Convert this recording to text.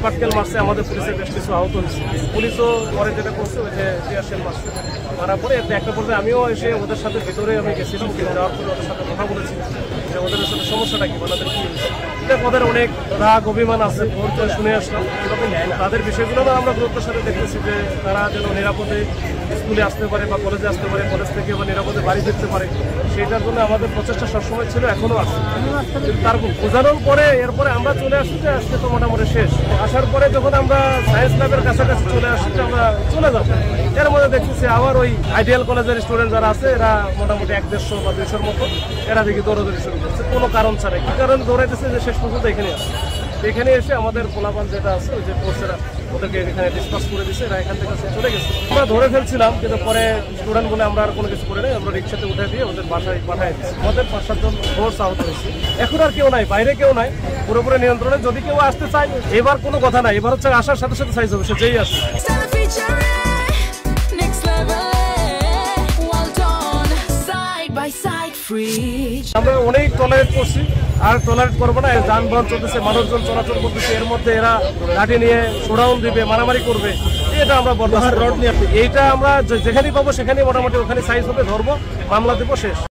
পাটকেল মারছে, আমাদের পুলিশের বেশ কিছু আহত হয়েছে। পুলিশও পরে যেটা করছে ওই যে টিয়ারশেল মারছে, মারার পরে একটা পর্যায়ে আমিও এসে ওদের সাথে ভিতরে আমি গেছিলাম, যাওয়ার পরে ওদের সাথে কথা বলেছি যে ওদের সাথে সমস্যাটা কি, ওদের কি হয়েছে। ওদের অনেক রাগ অভিমান আছে, শুনে আসলাম। তাদের বিষয়গুলো আমরা গুরুত্বের সাথে দেখতেছি যে তারা যেন নিরাপদে স্কুলে আসতে পারে বা কলেজে আসতে পারে, কলেজ থেকে বা নিরাপদে বাড়ি ফিরতে পারে, সেইটার জন্য আমাদের প্রচেষ্টা সবসময় ছিল, এখনো আছে। তার বোঝানোর পরে এরপরে আমরা চলে আসছি যে আজকে তো মোটামুটি শেষ। আসার পরে যখন আমরা সায়েন্স ল্যাবের কাছাকাছি চলে আসছি যে আমরা চলে যাবো, এর মধ্যে দেখতেছি আবার ওই আইডিয়াল কলেজের স্টুডেন্ট যারা আছে এরা মোটামুটি 100-150 বা 200-র মতো এরা দেখি দৌড়াদৌড়ি শুরু করছে কোনো কারণ ছাড়া। কি কারণে দৌড়াইতেছে যে শেষ পর্যন্ত এখানে আসছে। এখানে এসে আমাদের পোলাপান যেটা আছে ওই যে কোর্সেরা ওদেরকে এখানে ডিসকাস করে দিচ্ছে, এরা এখান থেকে চলে গেছে। আমরা ধরে ফেলছিলাম কিন্তু পরে স্টুডেন্ট বলে আমরা আর কোনো কিছু করে নাই, আমরা রিক্সাতে উঠে দিয়ে ওদের বাসায় পাঠিয়ে দিচ্ছি। আমাদের 5-7 জন ফোর্স আহত হয়েছে। এখন আর কেউ নাই, বাইরে কেউ নাই, পুরোপুরি নিয়ন্ত্রণে। যদি কেউ আসতে চায় এবার কোনো কথা নাই, এবার হচ্ছে আসার সাথে সাথে সাইজ হবে, সে যেই আসে। আমরা অনেক টলারেট করছি, আর টলারেট করবো না। যানবাহন চলতেছে, মানুষজন চলাচল করতেছে, এর মধ্যে এরা লাঠি নিয়ে শোডাউন দিবে, মারামারি করবে, এটা আমরা বর্তমান রড নিয়ে এইটা আমরা যেখানেই পাবো সেখানেই মোটামুটি ওখানে সাইজ হবে, ধরবো, মামলা দেবো, শেষ।